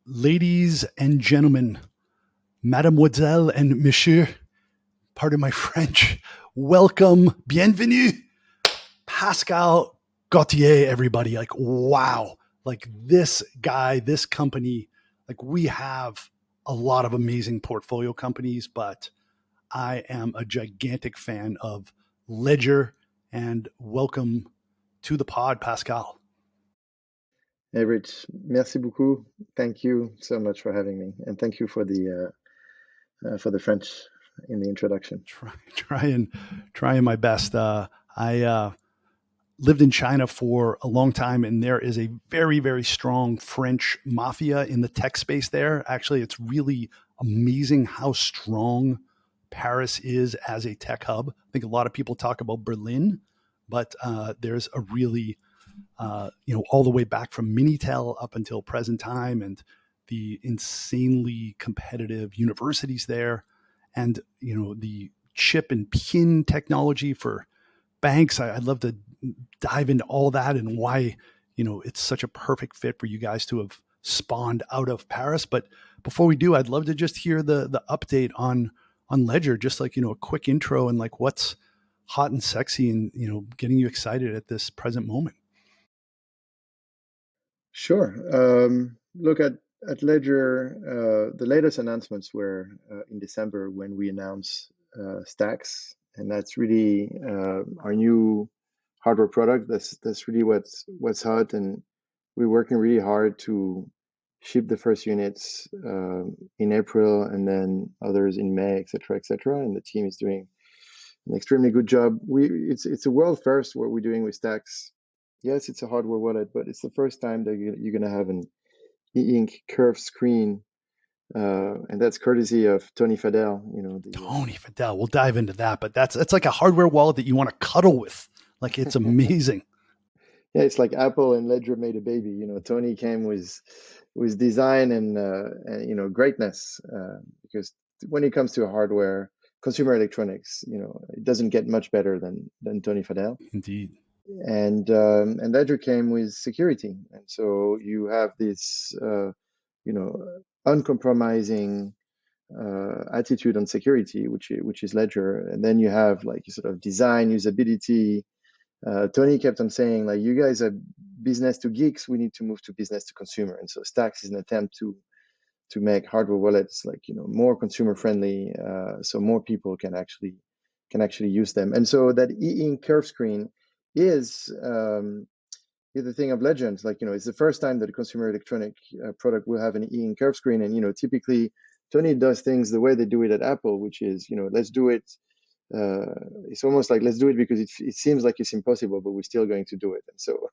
Ladies and gentlemen, mademoiselle and monsieur, pardon my French, welcome, bienvenue, Pascal Gauthier, everybody. Like, wow. Like this guy, this company, like we have a lot of amazing portfolio companies, but I am a gigantic fan of Ledger, and welcome to the pod, Pascal. Hey, Rich. Merci beaucoup. Thank you so much for having me, and thank you for the French in the introduction. Trying my best. I lived in China for a long time, and there is a very, very strong French mafia in the tech space there. Actually, it's really amazing how strong Paris is as a tech hub. I think a lot of people talk about Berlin, but there's a really, all the way back from Minitel up until present time, and the insanely competitive universities there, and the chip and pin technology for banks. I'd love to dive into all that and why it's such a perfect fit for you guys to have spawned out of Paris. But before we do, I'd love to just hear the update on Ledger, just like a quick intro and like what's hot and sexy and getting you excited at this present moment. Sure. Look at Ledger. The latest announcements were in December when we announced Stax, and that's really our new hardware product. That's really what's hot, and we're working really hard to ship the first units in April, and then others in May, etc., etc. And the team is doing an extremely good job. It's a world first what we're doing with Stax. Yes, it's a hardware wallet, but it's the first time that you're going to have an e-ink curved screen, and that's courtesy of Tony Fadell. Tony Fadell. We'll dive into that, but that's like a hardware wallet that you want to cuddle with. Like it's amazing. Yeah, it's like Apple and Ledger made a baby. Tony came with design and greatness, because when it comes to hardware, consumer electronics, it doesn't get much better than Tony Fadell. Indeed. And Ledger came with security, and so you have this uncompromising attitude on security, which is Ledger, and then you have like sort of design, usability. Tony kept on saying like, you guys are business to geeks, we need to move to business to consumer, and so Stax is an attempt to make hardware wallets like more consumer friendly, so more people can actually use them. And so that e-ink curve screen is the thing of legends. Like it's the first time that a consumer electronic product will have an e-ink curve screen, and typically Tony does things the way they do it at Apple, which is let's do it. It's almost like let's do it because it seems like it's impossible, but we're still going to do it. And so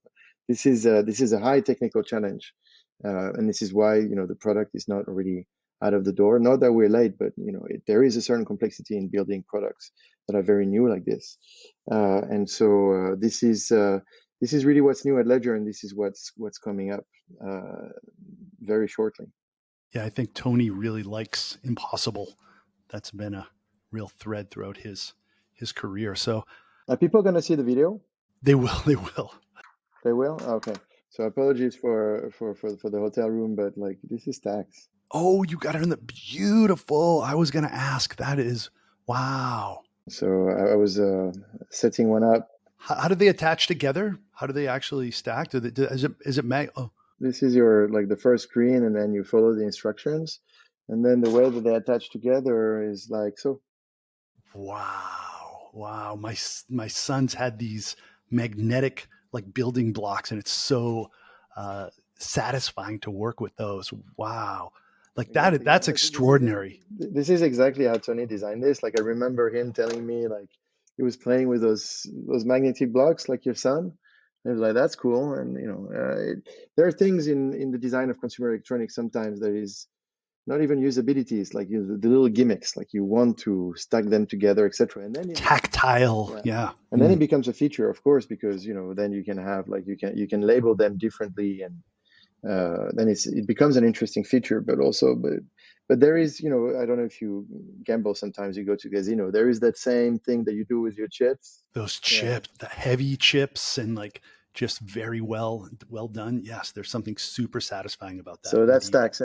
this is a high technical challenge, and this is why the product is not already out of the door. Not that we're late, but there is a certain complexity in building products that are very new like this, and so this is really what's new at Ledger, and this is what's coming up very shortly. Yeah, I think Tony really likes impossible. That's been a real thread throughout his career. So are people going to see the video? They will. They will? Okay. So apologies for the hotel room, but like this is Stax. Oh, you got it in the beautiful. I was going to ask. That is wow. So I was setting one up. How do they attach together? How do they actually stack? Is it mag? Oh. This is your like the first screen, and then you follow the instructions, and then the way that they attach together is like so. Wow. My son's had these magnetic like building blocks, and it's so satisfying to work with those. Wow. Like that's extraordinary. This is exactly how Tony designed this. Like I remember him telling me like he was playing with those magnetic blocks like your son. And I was like, that's cool. And there are things in the design of consumer electronics sometimes that is not even usabilities, like the little gimmicks, like you want to stack them together, etc. And then tactile, yeah. And then it becomes a feature, of course, because then you can have like you can label them differently, and then it becomes an interesting feature. But there is I don't know if you gamble sometimes, you go to casino, there is that same thing that you do with your chips. Those chips, the heavy chips, and like just very well done. Yes, there's something super satisfying about that So that's indeed. Stax,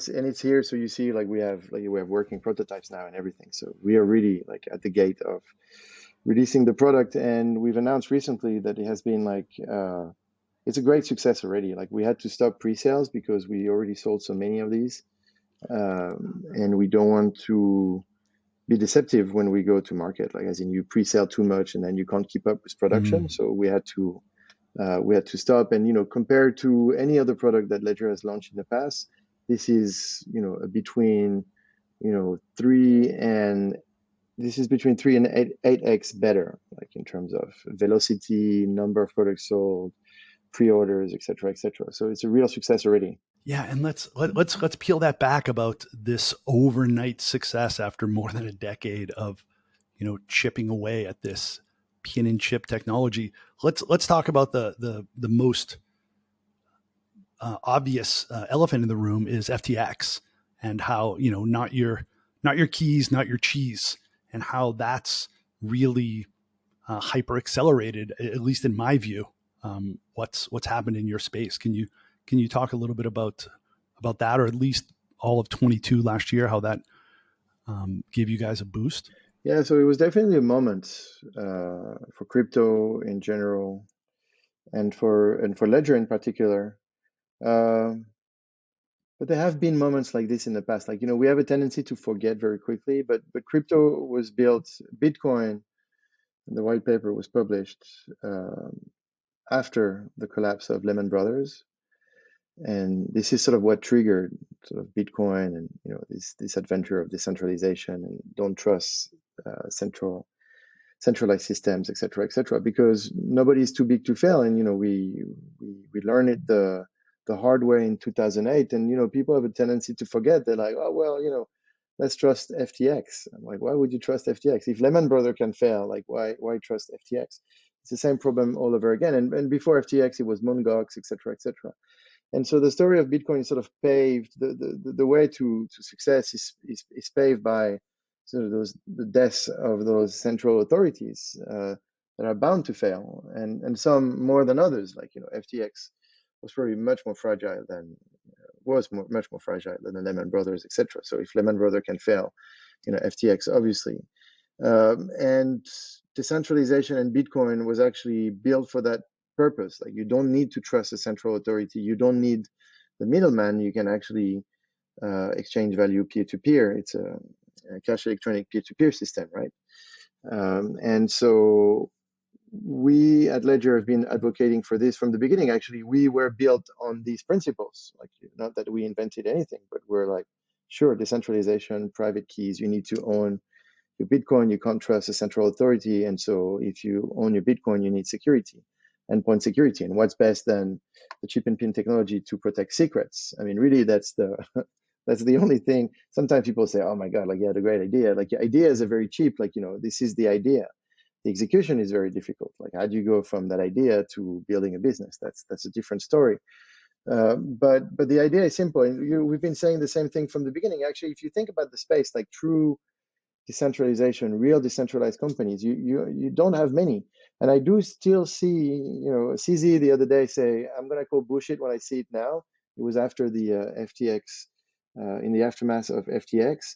and it's here. So you see, like we have working prototypes now and everything. So we are really like at the gate of releasing the product, and we've announced recently that it has been like it's a great success already. Like we had to stop pre-sales because we already sold so many of these, and we don't want to be deceptive when we go to market. Like as in you pre-sell too much and then you can't keep up with production. Mm. So we had to stop. And compared to any other product that Ledger has launched in the past, this is between three and this is between 3 and 8x better, like in terms of velocity, number of products sold, pre-orders, etc., etc. So it's a real success already. Yeah, and let's peel that back about this overnight success after more than a decade of chipping away at this pin and chip technology. Let's talk about the most obvious elephant in the room is FTX, and how not your keys, not your cheese, and how that's really hyper accelerated, at least in my view. What's happened in your space? Can you talk a little bit about that, or at least all of 22 last year, how that gave you guys a boost? Yeah, so it was definitely a moment for crypto in general, and for Ledger in particular. Um, but there have been moments like this in the past. Like we have a tendency to forget very quickly. But crypto was built. Bitcoin, the white paper was published after the collapse of Lehman Brothers, and this is sort of what triggered sort of Bitcoin and this adventure of decentralization and don't trust centralized systems, et cetera, et cetera, because nobody is too big to fail. And we learned it the hard way in 2008. And people have a tendency to forget. They're like, oh well, let's trust FTX. I'm like, why would you trust FTX if Lehman Brothers can fail? Like, why trust FTX? It's the same problem all over again. And before FTX, it was Mt. Gox, et cetera, et cetera. And so the story of Bitcoin sort of paved the way to success is paved by sort of the deaths of those central authorities that are bound to fail, and some more than others. Like FTX was probably much more fragile than much more fragile than the Lehman Brothers, etc. So if Lehman Brothers can fail, FTX obviously. And decentralization and Bitcoin was actually built for that purpose. Like you don't need to trust a central authority. You don't need the middleman. You can actually exchange value peer to peer. It's a cash electronic peer to peer system, right? And so we at Ledger have been advocating for this from the beginning. Actually, we were built on these principles. Like not that we invented anything, but we're like, sure, decentralization, private keys. You need to own your Bitcoin, you can't trust a central authority. And so if you own your Bitcoin, you need security, endpoint security. And what's best than the chip and pin technology to protect secrets? I mean, really, that's the that's the only thing. Sometimes people say, oh my God, like you had a great idea. Like your ideas are very cheap. Like, this is the idea. The execution is very difficult. Like how do you go from that idea to building a business? That's a different story. But the idea is simple. And we've been saying the same thing from the beginning. Actually, if you think about the space, like true decentralization, real decentralized companies, you don't have many. And I do still see, CZ the other day say, I'm going to call bullshit when I see it now. It was after the FTX, in the aftermath of FTX.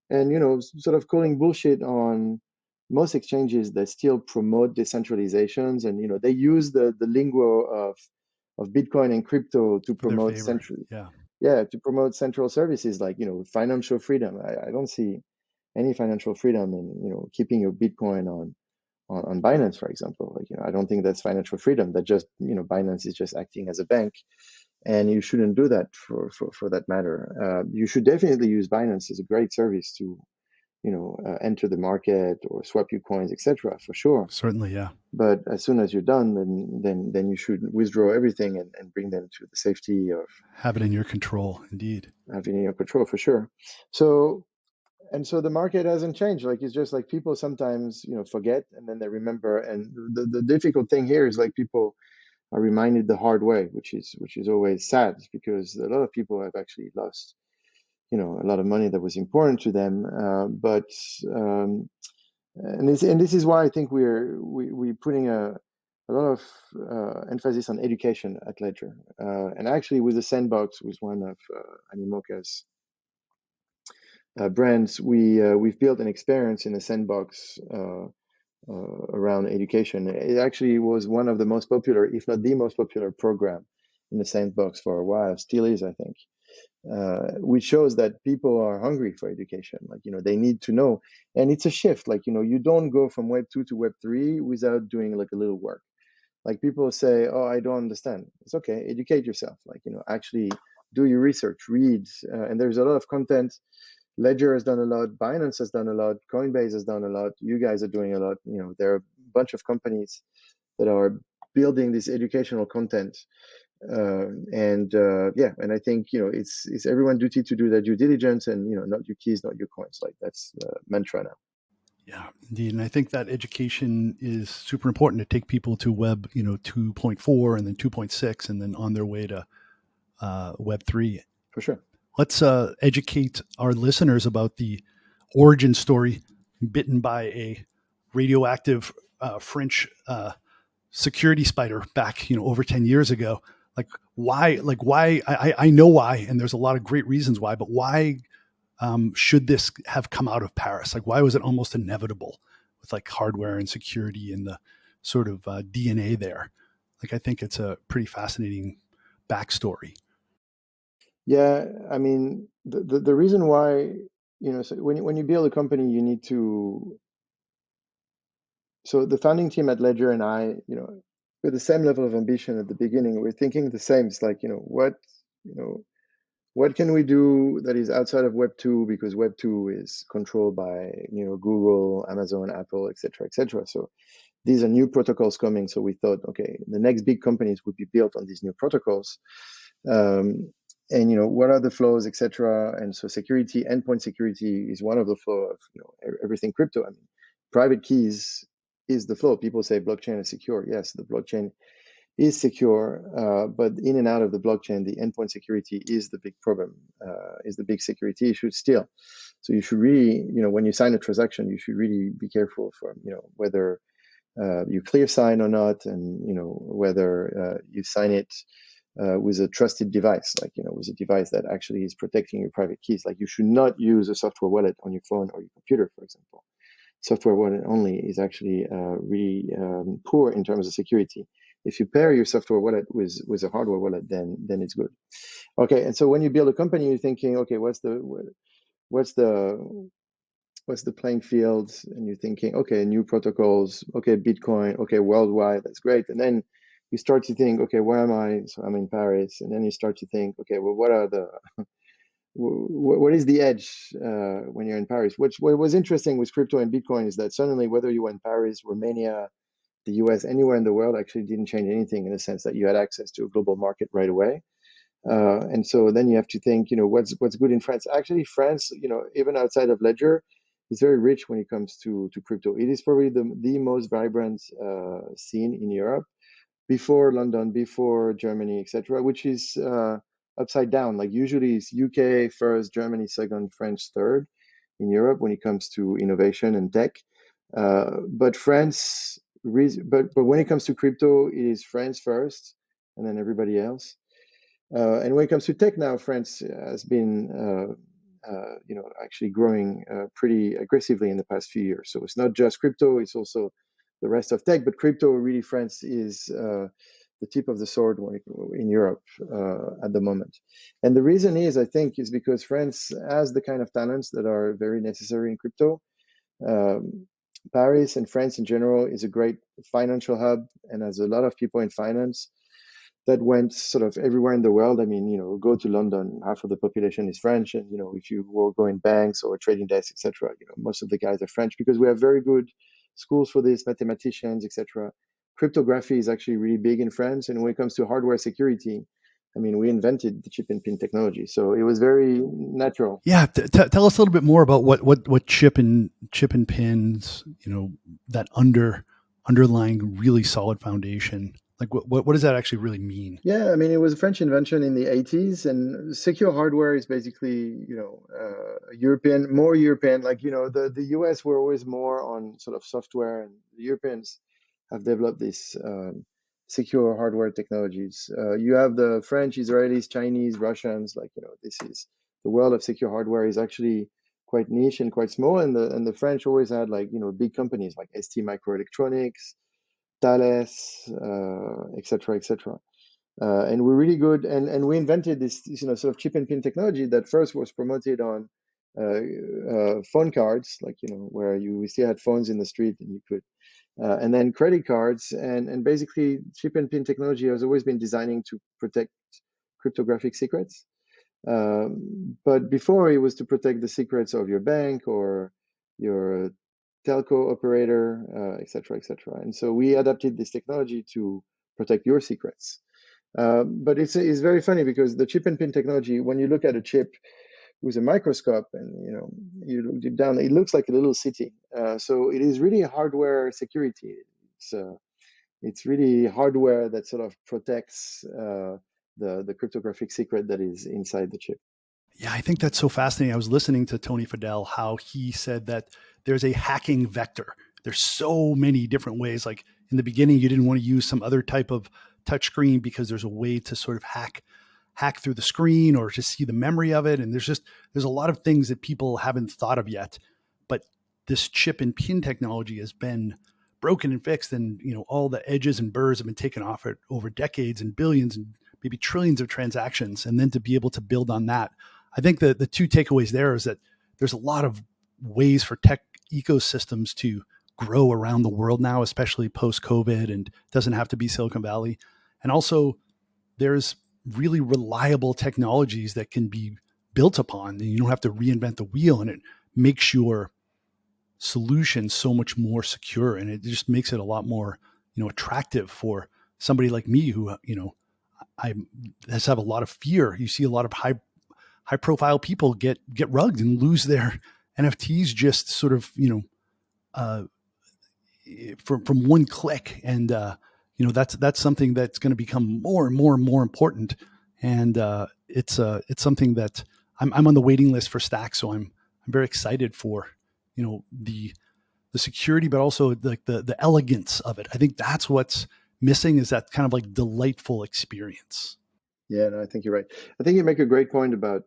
And, sort of calling bullshit on most exchanges that still promote decentralizations. And, they use the lingo of Bitcoin and crypto to For their promote favor. Yeah. to promote central services like, financial freedom. I don't see any financial freedom in keeping your Bitcoin on Binance, for example. Like I don't think that's financial freedom. That just Binance is just acting as a bank, and you shouldn't do that for that matter. You should definitely use Binance as a great service to enter the market or swap your coins, etc. For sure. Certainly. Yeah. But as soon as you're done, then you should withdraw everything and bring them to the safety of Have it in your control. Indeed. having your control for sure. So the market hasn't changed. Like it's just like people sometimes forget and then they remember. And the difficult thing here is like people are reminded the hard way, which is always sad because a lot of people have actually lost a lot of money that was important to them. But and this is why I think we're putting a lot of emphasis on education at Ledger. And actually, with the Sandbox, with one of Animoca's brands, we've built an experience in the Sandbox around education. It actually was one of the most popular, if not the most popular program in the Sandbox for a while, still is, I think. Which shows that people are hungry for education. Like, they need to know. And it's a shift. Like, you don't go from Web 2 to Web 3 without doing like a little work. Like people say, oh, I don't understand. It's okay. Educate yourself. Like, actually do your research, read. And there's a lot of content. Ledger has done a lot. Binance has done a lot. Coinbase has done a lot. You guys are doing a lot. There are a bunch of companies that are building this educational content. Yeah, and I think it's everyone's duty to do their due diligence, and not your keys, not your coins. Like that's the mantra now. Yeah, indeed. And I think that education is super important to take people to Web, 2.4 and then 2.6 and then on their way to Web 3. For sure. Let's educate our listeners about the origin story, bitten by a radioactive French security spider back, over 10 years ago. Why, I know why, and there's a lot of great reasons why, but why should this have come out of Paris? Like, why was it almost inevitable with like hardware and security and the sort of DNA there? Like, I think it's a pretty fascinating backstory. Yeah, I mean, the reason why, so when you build a company, you need to. So the founding team at Ledger and I, with the same level of ambition at the beginning, we're thinking the same. It's like, you know, what can we do that is outside of Web 2, because Web 2 is controlled by, Google, Amazon, Apple, et cetera, et cetera. So these are new protocols coming. So we thought, okay, the next big companies would be built on these new protocols. And what are the flows, etc. And so security, endpoint security is one of the flow of everything crypto. I mean, private keys is the flow. People say blockchain is secure. Yes, the blockchain is secure, but in and out of the blockchain, the endpoint security is the big problem, is the big security issue still. So you should really, when you sign a transaction, you should really be careful for, whether you clear sign or not, and whether you sign it with a trusted device, like with a device that actually is protecting your private keys. Like you should not use a software wallet on your phone or your computer, for example. Software wallet only is actually really poor in terms of security. If you pair your software wallet with a hardware wallet, then it's good. Okay, and so when you build a company, you're thinking, okay, what's the what's the playing field? And you're thinking, okay, new protocols, okay, Bitcoin, okay, worldwide, that's great. And then you start to think, okay, where am I? So I'm in Paris. And then you start to think, okay, well, what is the edge when you're in Paris? What was interesting with crypto and Bitcoin is that suddenly, whether you were in Paris, Romania, the US, anywhere in the world, actually didn't change anything, in the sense that you had access to a global market right away. And so then you have to think, what's good in France. Actually, France, even outside of Ledger, is very rich when it comes to crypto. It is probably the most vibrant scene in Europe, before London, before Germany, etc., which is upside down. Like usually it's UK first, Germany second, French third in Europe when it comes to innovation and tech. But France, but when it comes to crypto, it is France first, and then everybody else. And when it comes to tech now, France has been, actually growing pretty aggressively in the past few years. So it's not just crypto; it's also the rest of tech. But crypto, really, France is the tip of the sword in Europe at the moment. And the reason is, I think, is because France has the kind of talents that are very necessary in crypto. Paris and France in general is a great financial hub, and has a lot of people in finance that went sort of everywhere in the world. I mean, go to London, half of the population is French, and if you were going banks or trading desks, etc., most of the guys are French, because we have very good schools for this, mathematicians, etc. Cryptography is actually really big in France, and when it comes to hardware security, I mean, we invented the chip and pin technology, so it was very natural. Yeah, tell us a little bit more about what chip and pins, that underlying really solid foundation. Like what does that actually really mean? Yeah, I mean, it was a French invention in the 80s, and secure hardware is basically, European, more European. Like, the US were always more on sort of software, and the Europeans have developed this secure hardware technologies. You have the French, Israelis, Chinese, Russians. Like, this is the world of secure hardware is actually quite niche and quite small. And the French always had, like, big companies like ST Microelectronics, Thales, et cetera, et cetera. And we're really good. And we invented this, sort of chip and pin technology that first was promoted on phone cards, like, where we still had phones in the street and you could, and then credit cards. And basically, chip and pin technology has always been designing to protect cryptographic secrets. But before, it was to protect the secrets of your bank or your telco operator, et cetera, et cetera. And so we adapted this technology to protect your secrets. But it's very funny because the chip and pin technology, when you look at a chip with a microscope and you look deep down, it looks like a little city. So it is really hardware security. It's really hardware that sort of protects the cryptographic secret that is inside the chip. Yeah, I think that's so fascinating. I was listening to Tony Fadell, how he said that there's a hacking vector. There's so many different ways. Like in the beginning, you didn't want to use some other type of touchscreen because there's a way to sort of hack through the screen or to see the memory of it. And there's a lot of things that people haven't thought of yet. But this chip and pin technology has been broken and fixed, and all the edges and burrs have been taken off it over decades and billions and maybe trillions of transactions. And then to be able to build on that, I think the two takeaways there is that there's a lot of ways for tech ecosystems to grow around the world now, especially post COVID, and doesn't have to be Silicon Valley. And also, there's really reliable technologies that can be built upon, and you don't have to reinvent the wheel, and it makes your solution so much more secure, and it just makes it a lot more attractive for somebody like me who I has have a lot of fear. You see a lot of high profile people get rugged and lose their NFTs just sort of uh, from one click, and that's something that's going to become more and more and more important, and it's something that I'm on the waiting list for Stax, so I'm very excited for the security, but also like the elegance of it. I think that's what's missing, is that kind of like delightful experience. Yeah, no, I think you're right. I think you make a great point about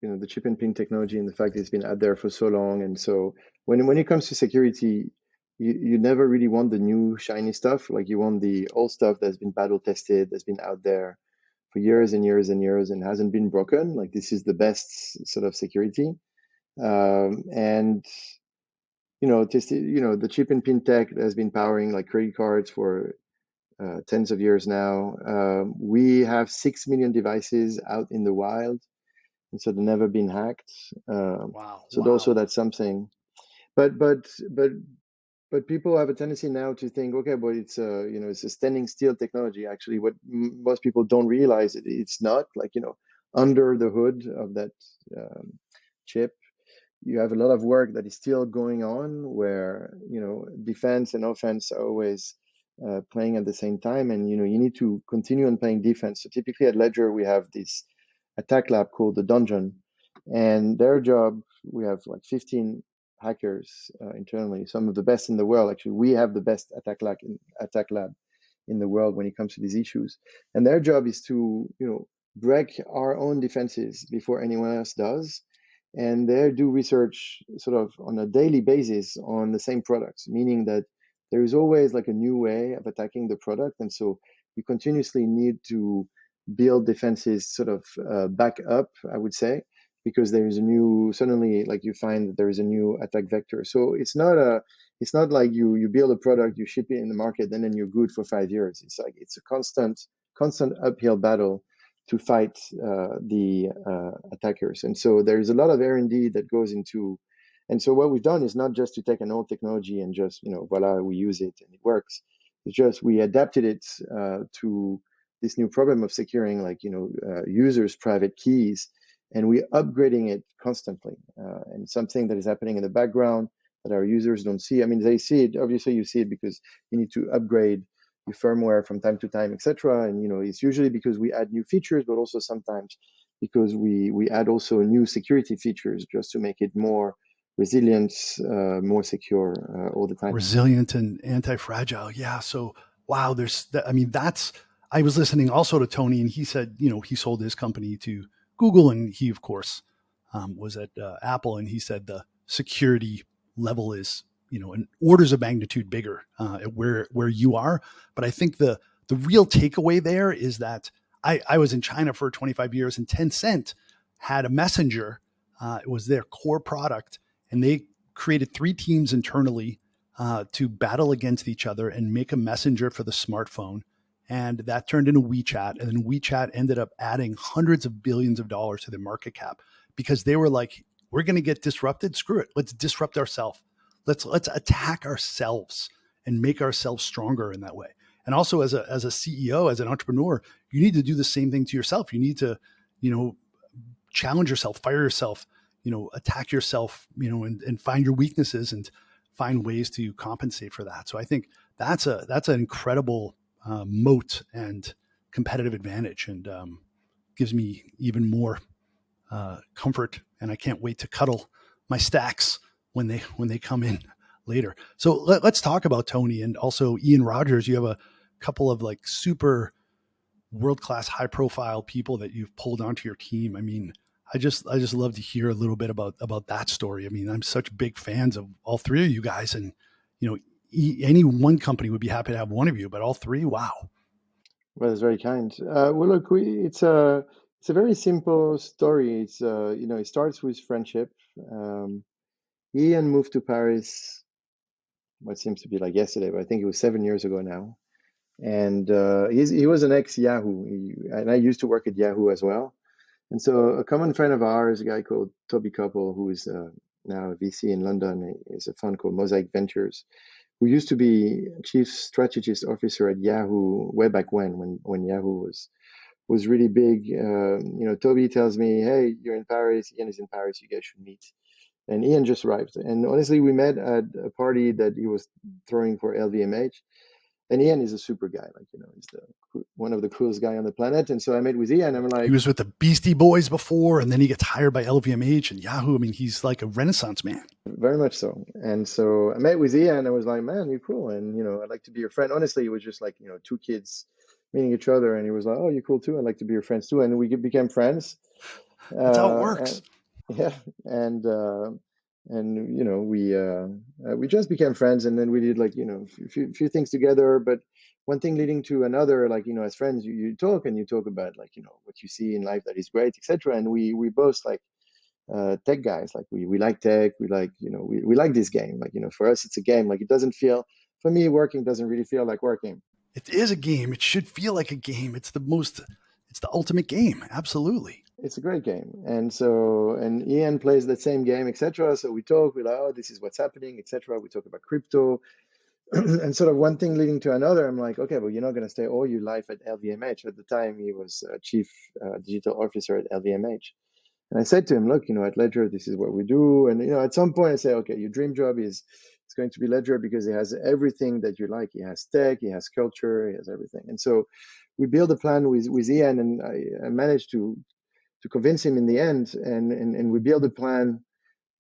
the chip and pin technology and the fact that it's been out there for so long. And so when it comes to security, you never really want the new shiny stuff. Like, you want the old stuff that's been battle tested, that's been out there for years and years and years and hasn't been broken. Like, this is the best sort of security. And the chip and pin tech has been powering like credit cards for tens of years now. We have 6 million devices out in the wild, and so they've never been hacked. Wow. So also Wow. that's something. But people have a tendency now to think, okay, but it's a standing still technology. Actually, what most people don't realize, it's not. Like, under the hood of that chip, you have a lot of work that is still going on, where defense and offense are always playing at the same time, and you need to continue on playing defense. So typically at Ledger, we have this attack lab called the Dungeon, and their job, we have like 15 hackers internally, some of the best in the world. Actually, we have the best attack lab in the world when it comes to these issues, and their job is to break our own defenses before anyone else does. And they do research sort of on a daily basis on the same products, meaning that there is always like a new way of attacking the product. And so you continuously need to build defenses sort of back up, I would say, because there is a new, suddenly, like, you find that there is a new attack vector. So it's not like you build a product, you ship it in the market, and then you're good for 5 years. It's like it's a constant uphill battle to fight the attackers. And so there's a lot of R&D that goes into. And so what we've done is not just to take an old technology and just, voila, we use it and it works. It's just we adapted it to this new problem of securing, like, users' private keys, and we're upgrading it constantly. And something that is happening in the background that our users don't see. I mean, they see it. Obviously, you see it because you need to upgrade your firmware from time to time, etc. And it's usually because we add new features, but also sometimes because we add also new security features just to make it more resilient, more secure all the time. Resilient and anti-fragile. Yeah. So wow, I mean, that's I was listening also to Tony, and he said, he sold his company to Google, and he of course was at Apple, and he said the security level is an orders of magnitude bigger at where you are. But I think the real takeaway there is that I was in China for 25 years, and Tencent had a messenger. It was their core product, and they created three teams internally to battle against each other and make a messenger for the smartphone. And that turned into WeChat. And then WeChat ended up adding hundreds of billions of dollars to their market cap because they were like, we're going to get disrupted. Screw it. Let's disrupt ourselves. Let's attack ourselves and make ourselves stronger in that way. And also as a CEO, as an entrepreneur, you need to do the same thing to yourself. You need to, you know, challenge yourself, fire yourself, attack yourself, and find your weaknesses and find ways to compensate for that. So I think that's an incredible moat and competitive advantage, and gives me even more comfort. And I can't wait to cuddle my Stax when they come in later. So let's talk about Tony and also Ian Rogers. You have a couple of like super world class, high profile people that you've pulled onto your team. I mean, I just love to hear a little bit about that story. I mean, I'm such big fans of all three of you guys, and you know, any one company would be happy to have one of you, but all three, wow. Well, that's very kind. Well, look, it's a very simple story. It starts with friendship. Um, Ian moved to Paris, what seems to be like yesterday, but I think it was 7 years ago now. And he was an ex-Yahoo, and I used to work at Yahoo as well. And so a common friend of ours, a guy called Toby Couple, who is now a VC in London, is a fund called Mosaic Ventures, who used to be chief strategist officer at Yahoo way back when Yahoo was really big. Toby tells me, "Hey, you're in Paris. Ian is in Paris. You guys should meet." And Ian just arrived. And honestly, we met at a party that he was throwing for LVMH. And Ian is a super guy, he's one of the coolest guy on the planet. And so I met with Ian. I'm He like, was with the Beastie Boys before, and then he gets hired by LVMH and Yahoo. I mean, he's like a renaissance man. very much so. And so I met with Ian. I was like, man, you're cool, and I'd like to be your friend. Honestly, it was just like two kids meeting each other, and he was like, oh, you're cool too. I'd like to be your friends too, and we became friends. That's how it And works. yeah, and we just became friends, and then we did like few things together. But one thing leading to another, like as friends, you talk and you talk about like what you see in life that is great, etc. And we both like tech guys, like we like tech, we like we like this game, like for us it's a game. Like it doesn't feel, for me, working doesn't really feel like working. It is a game. It should feel like a game. It's the ultimate game. Absolutely. It's a great game. And Ian plays the same game, etc. So we talk, we're like, oh, this is what's happening, etc. We talk about crypto. And sort of one thing leading to another. I'm like, okay, well, you're not going to stay all your life at LVMH. At the time, he was chief digital officer at LVMH. And I said to him, look, at Ledger, this is what we do. And at some point, I say, okay, your dream job is it's going to be Ledger because it has everything that you like. It has tech, it has culture, it has everything. And so we built a plan with Ian, and I managed to convince him in the end. And we built a plan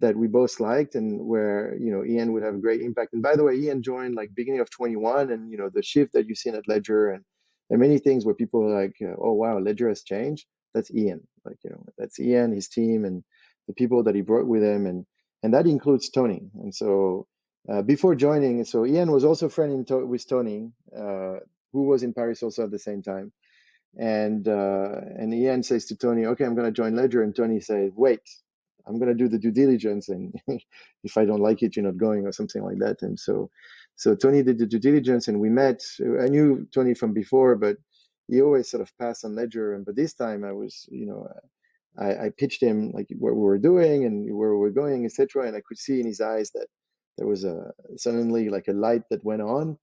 that we both liked, and where Ian would have a great impact. And by the way, Ian joined like beginning of 21, and the shift that you've seen at Ledger, and many things where people are like, oh wow, Ledger has changed. That's Ian, like that's Ian, his team, and the people that he brought with him, and that includes Tony. And so before joining, so Ian was also friend with Tony, who was in Paris also at the same time. And Ian says to Tony, okay, I'm going to join Ledger. And Tony says, wait, I'm going to do the due diligence. And if I don't like it, you're not going, or something like that. And so Tony did the due diligence, and we met. I knew Tony from before, but he always sort of passed on Ledger. But this time I was, I pitched him like what we were doing and where we were going, etc. And I could see in his eyes that there was suddenly like a light that went on,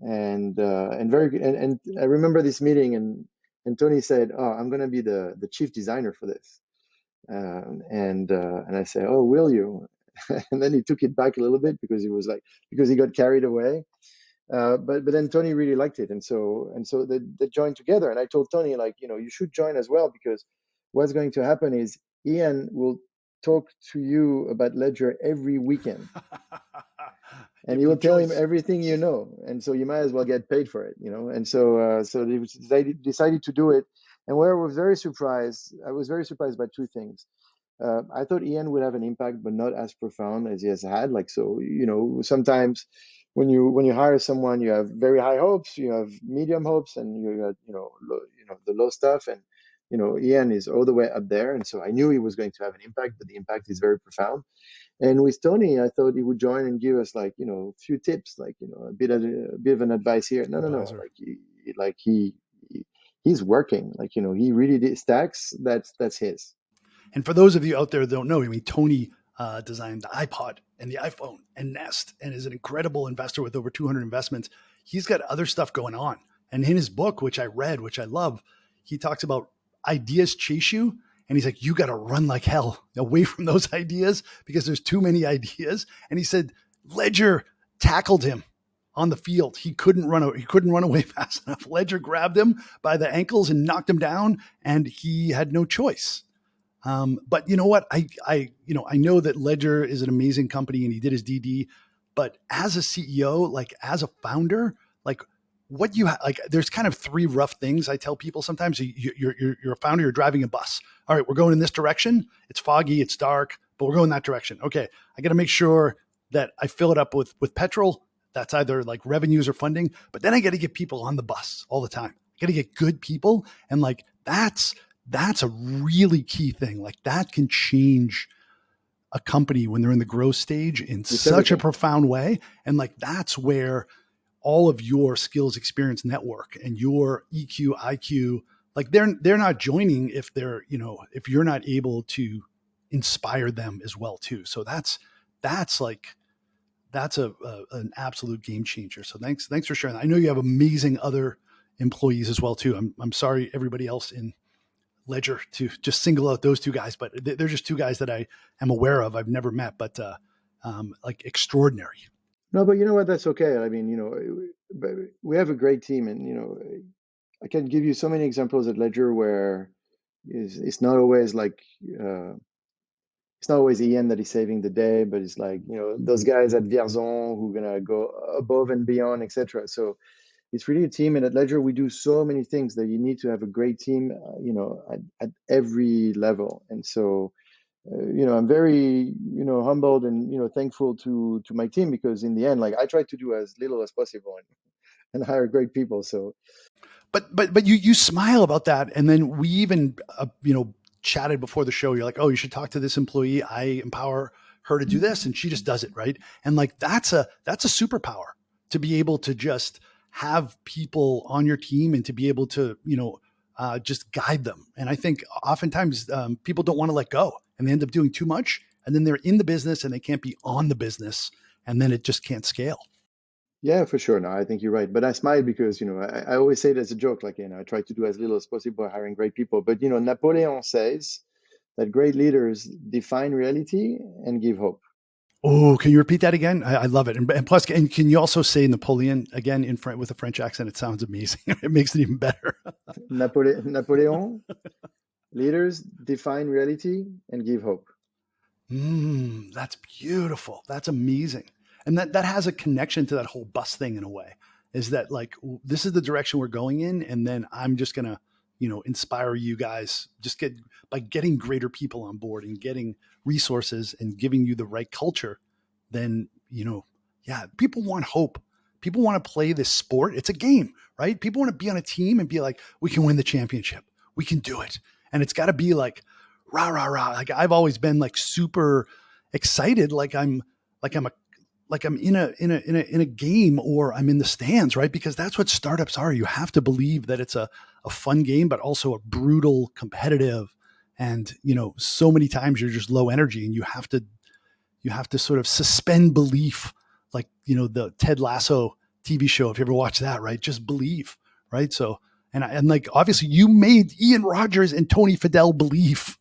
and very good. And I remember this meeting, and Tony said, "Oh, I'm going to be the chief designer for this." And I said, "Oh, will you?" And then he took it back a little bit because he was like, because he got carried away. But then Tony really liked it, and so they joined together. And I told Tony, like, you should join as well, because what's going to happen is Ian will talk to you about Ledger every weekend, You and have you no will tell him choice. everything you know, and so you might as well get paid for it, you know. And so so they decided to do it. And where I was very surprised by two things. I thought Ian would have an impact, but not as profound as he has had. Like, so, you know, sometimes when you hire someone, you have very high hopes, you have medium hopes, and you got, you know, the low stuff. And you know, Ian is all the way up there, and so I knew he was going to have an impact, but the impact is very profound. And with Tony, I thought he would join and give us, like, you know, a few tips, like, you know, a bit of an advice here. No, no, no. Advisor. Like he's working. Like, you know, he really did stacks. That's his. And for those of you out there that don't know, I mean, Tony designed the iPod and the iPhone and Nest and is an incredible investor with over 200 investments. He's got other stuff going on. And in his book, which I read, which I love, he talks about ideas chase you. And he's like, you got to run like hell away from those ideas because there's too many ideas. And he said, Ledger tackled him on the field. He couldn't run. He couldn't run away fast enough. Ledger grabbed him by the ankles and knocked him down, and he had no choice. But you know what? I know that Ledger is an amazing company and he did his DD, but as a CEO, like as a founder, like what you like, there's kind of three rough things I tell people sometimes. You're a founder, you're driving a bus. All right, we're going in this direction. It's foggy, it's dark, but we're going that direction. Okay, I got to make sure that I fill it up with petrol. That's either like revenues or funding, but then I got to get people on the bus all the time. I got to get good people, and like that's a really key thing. Like that can change a company when they're in the growth stage in It's such a everything. profound way. And like that's where all of your skills, experience, network, and your EQ, IQ, like they're not joining if they're, if you're not able to inspire them as well too. So that's like that's an absolute game changer. So thanks for sharing that. I know you have amazing other employees as well too. I'm sorry everybody else in Ledger to just single out those two guys, but they're just two guys that I am aware of. I've never met, but like extraordinary. No, but you know what? That's okay. I mean, you know, but we have a great team, and you know, I can give you so many examples at Ledger where it's not always like uh, it's not always Ian that is saving the day, but it's like, you know, those guys at Vierzon who are gonna go above and beyond, etc. So it's really a team, and at Ledger we do so many things that you need to have a great team, you know, at every level. And so you know, I'm very, you know, humbled and, you know, thankful to my team, because in the end, like, I try to do as little as possible and hire great people. So But you smile about that, and then we even chatted before the show. You're like, oh, you should talk to this employee. I empower her to do this, and she just does it right. And like that's a superpower to be able to just have people on your team and to be able to just guide them. And I think oftentimes people don't want to let go, and they end up doing too much, and then they're in the business and they can't be on the business, and then it just can't scale. yeah, for sure. No, I think you're right. But I smile because, you know, I always say it as a joke, like, you know, I try to do as little as possible hiring great people. But, you know, Napoleon says that great leaders define reality and give hope. Oh, can you repeat that again? I love it. And plus, and can you also say Napoleon again in French with a French accent? It sounds amazing. It makes it even better. Napoleon, leaders define reality and give hope. That's beautiful. That's amazing. And that has a connection to that whole bus thing in a way. Is that like this is the direction we're going in, and then I'm just gonna, inspire you guys. Just get by getting greater people on board and getting resources and giving you the right culture. Then yeah, people want hope. People want to play this sport. It's a game, right? People want to be on a team and be like, we can win the championship. We can do it. And it's got to be like rah rah rah. Like I've always been like super excited, like I'm a like I'm in a game or I'm in the stands, right? Because that's what startups are. You have to believe that it's a fun game, but also a brutal, competitive, and so many times you're just low energy, and you have to sort of suspend belief, like the Ted Lasso TV show. If you ever watch that, right? Just believe, right? So and like obviously you made Ian Rogers and Tony Fadell believe.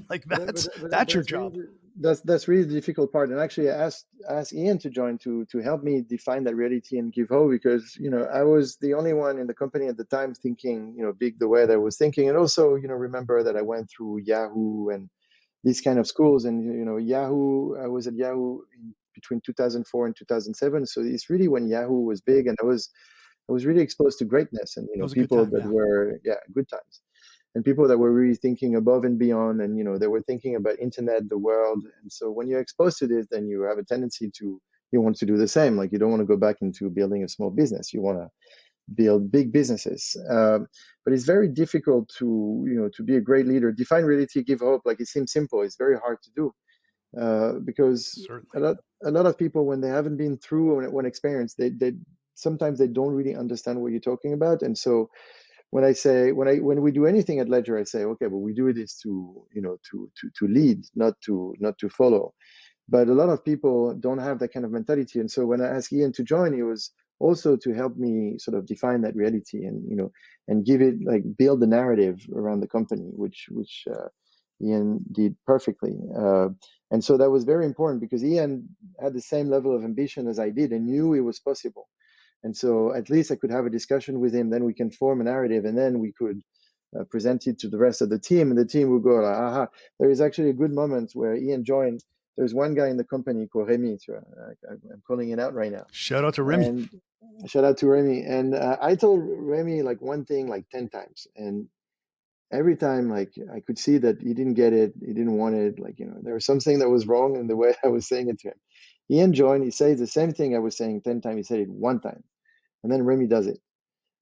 Like that's your That's really job. that's really the difficult part. And actually, I asked Ian to join to help me define that reality and give hope, because you know I was the only one in the company at the time thinking, you know, big the way that I was thinking. And also, you know, remember that I went through Yahoo and these kind of schools. And Yahoo, I was at Yahoo between 2004 and 2007. So it's really when Yahoo was big, and I was really exposed to greatness, and That was a good people time. that Yeah. were, yeah, good times, and people that were really thinking above and beyond, and they were thinking about internet, the world. And so when you're exposed to this, then you have a tendency to you want to do the same. Like, you don't want to go back into building a small business. You want to build big businesses. But it's very difficult to be a great leader. Define reality, give hope. Like, it seems simple. It's very hard to do, because a Certainly. lot a lot of people, when they haven't been through one experience, they sometimes they don't really understand what you're talking about. And so when we do anything at Ledger, I say, okay, but we do it is to lead, not to follow. But a lot of people don't have that kind of mentality. And so when I asked Ian to join, it was also to help me sort of define that reality, and give it, like, build the narrative around the company, which Ian did perfectly. And so that was very important, because Ian had the same level of ambition as I did and knew it was possible. And so at least I could have a discussion with him. Then we can form a narrative, and then we could present it to the rest of the team, and the team will go like, aha. There is actually a good moment where Ian joined. There's one guy in the company called Remy. So I'm calling it out right now. Shout out to Remy. And shout out to Remy. And I told Remy like one thing like 10 times. And every time, like, I could see that he didn't get it. He didn't want it. Like, there was something that was wrong in the way I was saying it to him. Ian joined. He says the same thing I was saying 10 times. He said it one time. And then Remy does it.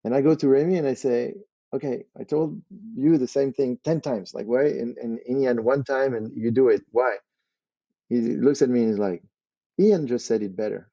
And I go to Remy and I say, okay, I told you the same thing 10 times. Like, why? And Ian, one time, and you do it. Why? He looks at me and he's like, Ian just said it better.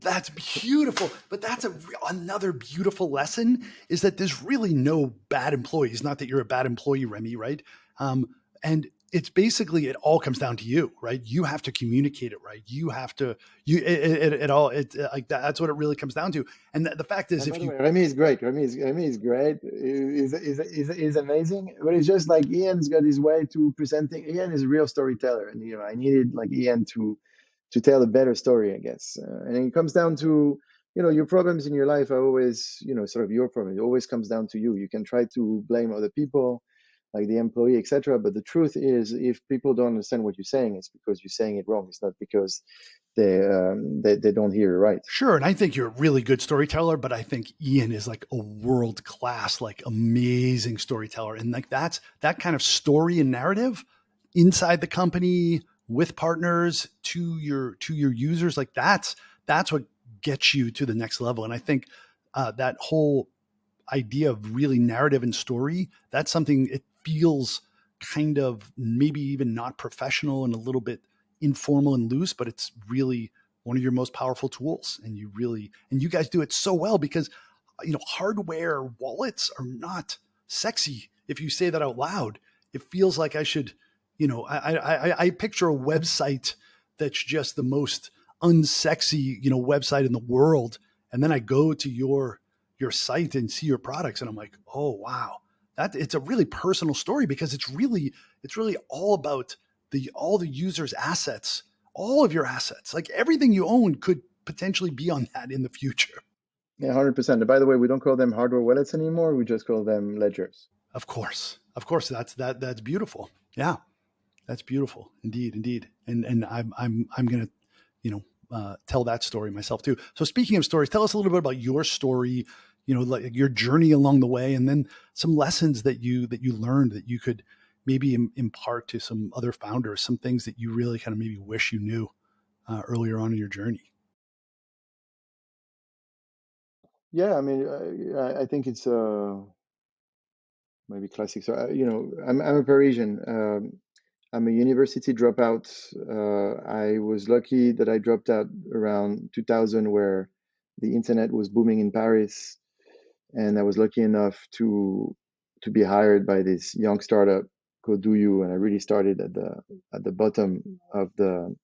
That's beautiful. But that's another beautiful lesson, is that there's really no bad employees. Not that you're a bad employee, Remy, right? And it's basically, it all comes down to you, right? You have to communicate it right. You have to, it all, like that's what it really comes down to. And the fact is, And by if the you, way, Remy is great. Remy is great. Is amazing. But it's just like Ian's got his way to presenting. Ian is a real storyteller, and I needed like Ian to tell a better story, I guess. And it comes down to your problems in your life are always sort of your problem. It always comes down to you. You can try to blame other people, like the employee, etc. But the truth is, if people don't understand what you're saying, it's because you're saying it wrong. It's not because they don't hear it right. sure, and I think you're a really good storyteller, but I think Ian is like a world class, like amazing storyteller, and like that kind of story and narrative inside the company with partners to your users, like that's what gets you to the next level. And I think that whole idea of really narrative and story, that's something, it feels kind of maybe even not professional and a little bit informal and loose, but it's really one of your most powerful tools. And you guys do it so well, because hardware wallets are not sexy. If you say that out loud, it feels like I should, I picture a website that's just the most unsexy, website in the world. And then I go to your site and see your products, and I'm like, oh wow, that it's a really personal story, because it's really all about all the users' assets, all of your assets, like everything you own could potentially be on that in the future. Yeah, 100%. And by the way, we don't call them hardware wallets anymore. We just call them ledgers. Of course, that's beautiful. Yeah, that's beautiful indeed, indeed. And I'm gonna, tell that story myself too. So speaking of stories, tell us a little bit about your story. Like your journey along the way, and then some lessons that you learned that you could maybe impart to some other founders. Some things that you really kind of maybe wish you knew earlier on in your journey. Yeah, I mean, I think it's maybe classic. So, I'm a Parisian. I'm a university dropout. I was lucky that I dropped out around 2000, where the internet was booming in Paris, and I was lucky enough to be hired by this young startup called Do You, and I really started at the bottom of the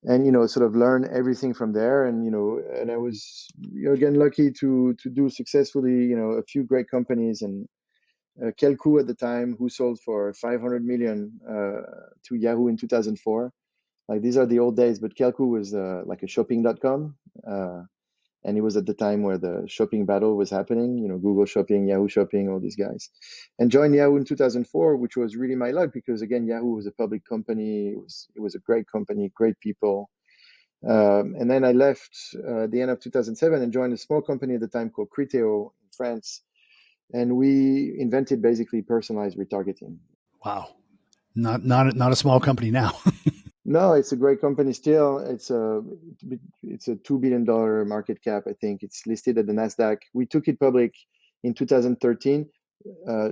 and sort of learn everything from there. And and I was again lucky to do successfully a few great companies. And Kelku at the time, who sold for 500 million to Yahoo in 2004. Like, these are the old days, but Kelku was like a shopping.com. And it was at the time where the shopping battle was happening, Google Shopping, Yahoo Shopping, all these guys. And joined Yahoo in 2004, which was really my luck because again, Yahoo was a public company. It was a great company, great people. And then I left at the end of 2007 and joined a small company at the time called Criteo in France. And we invented basically personalized retargeting. Wow. Not a small company now. No, it's a great company still. It's a $2 billion market cap, I think. It's listed at the Nasdaq. We took it public in 2013. Uh,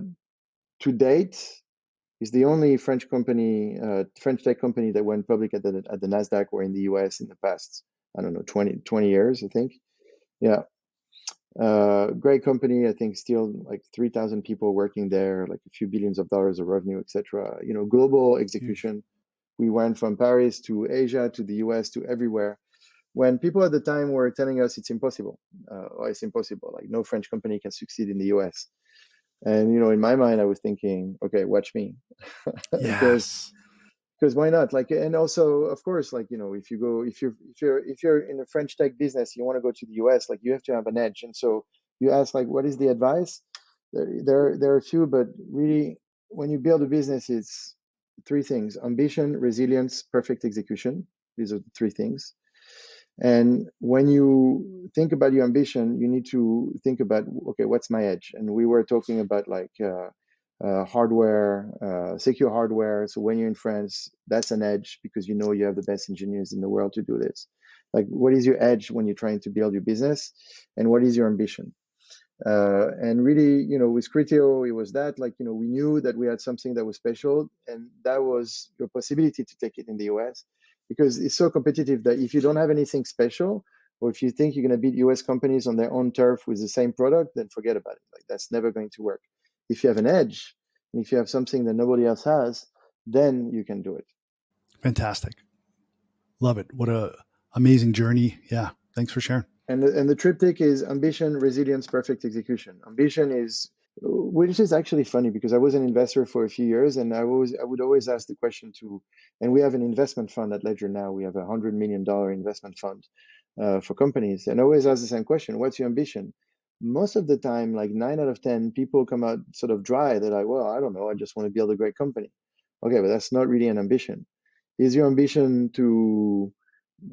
to date, is the only French tech company that went public at the Nasdaq or in the US in the past, I don't know, 20 years, I think. Yeah. Great company. I think still like 3,000 people working there, like a few billions of dollars of revenue, etc. Global Huge. execution. We went from Paris to Asia to the US to everywhere. When people at the time were telling us it's impossible, it's impossible, like no French company can succeed in the US. And in my mind, I was thinking, okay, watch me, because Yes. why not? Like, and also, of course, like if you go, if you're in a French tech business, you want to go to the US, like you have to have an edge. And so you ask, like, what is the advice? There are a few, but really, when you build a business, it's three things: ambition, resilience, perfect execution. These are the three things. And when you think about your ambition, you need to think about, okay, what's my edge? And we were talking about like hardware, secure hardware. So when you're in France, that's an edge because you have the best engineers in the world to do this. Like, what is your edge when you're trying to build your business? And what is your ambition? And really, with Criteo, it was that, like, we knew that we had something that was special, and that was your possibility to take it in the US because it's so competitive that if you don't have anything special, or if you think you're going to beat US companies on their own turf with the same product, then forget about it. Like, that's never going to work. If you have an edge, and if you have something that nobody else has, then you can do it. Fantastic. Love it. What a amazing journey. Yeah. Thanks for sharing. And the triptych is ambition, resilience, perfect execution. Ambition is, which is actually funny because I was an investor for a few years, and I would always ask the question to, and we have an investment fund at Ledger now. We have $100 million investment fund for companies, and I always ask the same question: what's your ambition? Most of the time, like 9 out of 10 people come out sort of dry. They're like, well, I don't know. I just want to build a great company. Okay, but that's not really an ambition. Is your ambition to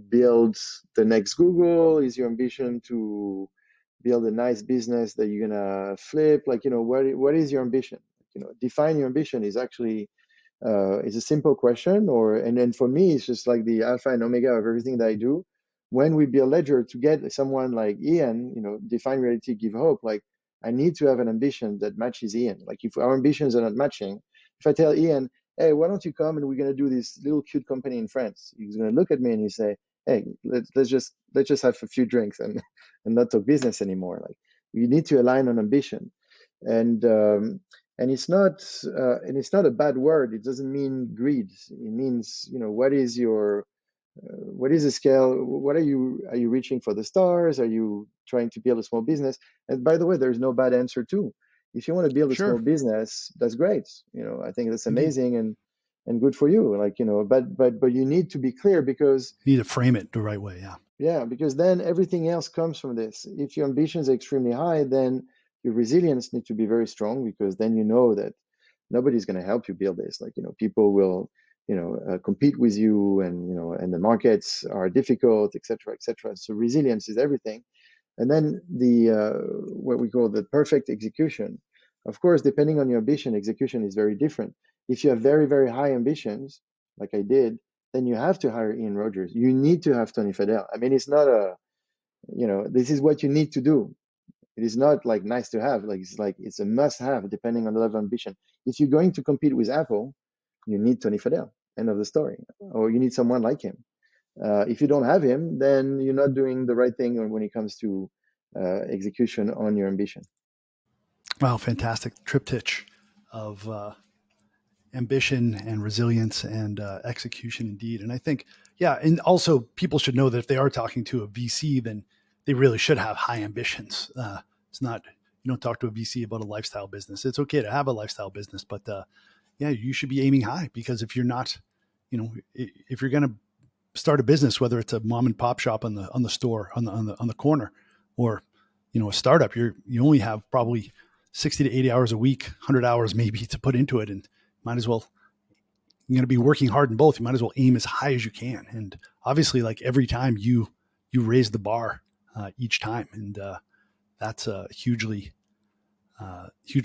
build the next Google? Is your ambition to build a nice business that you're gonna flip? Like, what is your ambition? Define your ambition is actually is a simple question. And then for me, it's just like the alpha and omega of everything that I do. When we build Ledger to get someone like Ian, define reality, give hope. Like, I need to have an ambition that matches Ian. Like, if our ambitions are not matching, if I tell Ian, hey, why don't you come and we're gonna do this little cute company in France? He's gonna look at me and he say, hey, let's just have a few drinks and and not talk business anymore. Like, you need to align on ambition, and and it's not a bad word. It doesn't mean greed. It means, what is the scale? What are you reaching for the stars? Are you trying to build a small business? And by the way, there's no bad answer too. If you want to build a small Sure. business, that's great. I think that's Indeed. amazing, and good for you. Like, but you need to be clear because, You need to frame it the right way. Yeah. yeah, because then everything else comes from this. If your ambitions are extremely high, then your resilience needs to be very strong because then you know that nobody's going to help you build this. Like, people will, compete with you, and the markets are difficult, etc., etc. So resilience is everything. And then the what we call the perfect execution. Of course, depending on your ambition, execution is very different. If you have very, very high ambitions, like I did, then you have to hire Ian Rogers. You need to have Tony Fadell. I mean, it's not this is what you need to do. It is not like nice to have. Like it's a must have depending on the level of ambition. If you're going to compete with Apple, you need Tony Fadell. End of the story. Or you need someone like him. If you don't have him, then you're not doing the right thing when it comes to execution on your ambition. Wow. Fantastic triptych of ambition and resilience and execution, indeed. And I think, yeah, and also people should know that if they are talking to a VC, then they really should have high ambitions. It's not, you don't talk to a VC about a lifestyle business. It's okay to have a lifestyle business, but yeah, you should be aiming high because if you're not, if you're going to start a business, whether it's a mom and pop shop on the store on the corner, or, a startup, you only have probably 60 to 80 hours a week, 100 hours maybe to put into it. And might as well, you're going to be working hard in both. You might as well aim as high as you can. And obviously, like every time you raise the bar each time. And that's hugely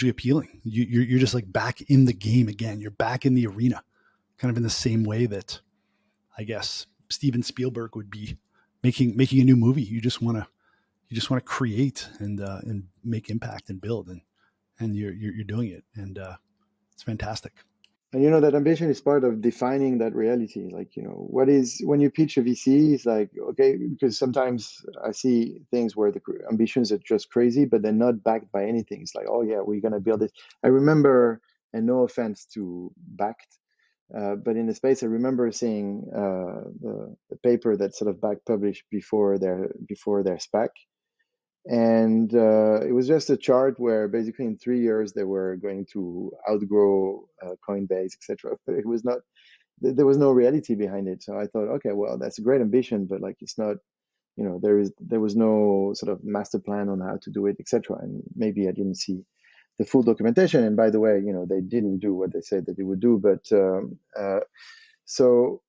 appealing. You're just like back in the game again. You're back in the arena, kind of in the same way that I guess Steven Spielberg would be making a new movie. You just want to create and make impact and build, and you're doing it, and it's fantastic. And that ambition is part of defining that reality. Like, what is, when you pitch a VC, it's like, okay, because sometimes I see things where the ambitions are just crazy, but they're not backed by anything. It's like, oh yeah, we're going to build it. I remember, and no offense to backed, but in the space, I remember seeing the paper that sort of back published before their SPAC. And it was just a chart where basically in 3 years they were going to outgrow Coinbase, etc. But it was not, there was no reality behind it. So I thought, okay, well, that's a great ambition, but like it's not, there was no sort of master plan on how to do it, etc. And maybe I didn't see the full documentation. And by the way, they didn't do what they said that they would do. But so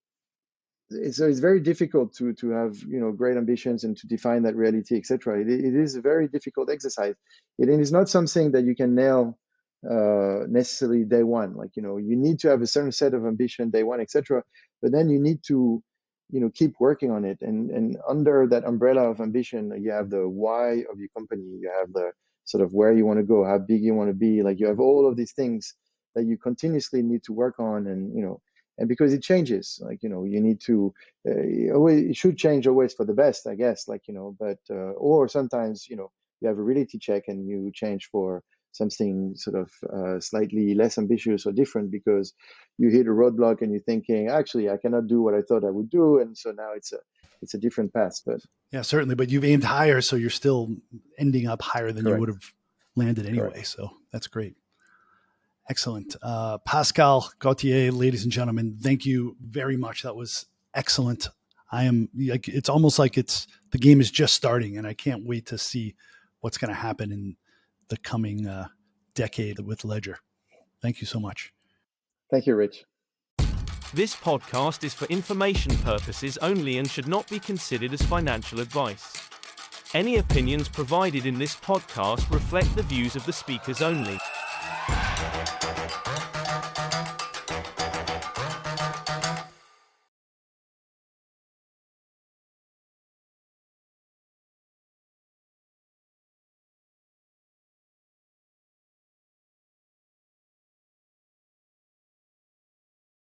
it's very difficult to have great ambitions and to define that reality, etc. It is a very difficult exercise. It is not something that you can nail necessarily day one. Like you need to have a certain set of ambition day one, etc. But then you need to keep working on it. And under that umbrella of ambition, you have the why of your company. You have the sort of where you want to go, how big you want to be. Like you have all of these things that you continuously need to work on, and because it changes, like you need to it should change always for the best, I guess, like but or sometimes you have a reality check and you change for something sort of slightly less ambitious or different because you hit a roadblock and you're thinking, actually I cannot do what I thought I would do, and so now it's a different path. But yeah, certainly, but you've aimed higher, so you're still ending up higher than correct. You would have landed anyway. Correct. So that's great. Excellent. Pascal Gauthier, ladies and gentlemen, thank you very much. That was excellent. It's almost like the game is just starting, and I can't wait to see what's going to happen in the coming decade with Ledger. Thank you so much. Thank you, Rich. This podcast is for information purposes only and should not be considered as financial advice. Any opinions provided in this podcast reflect the views of the speakers only.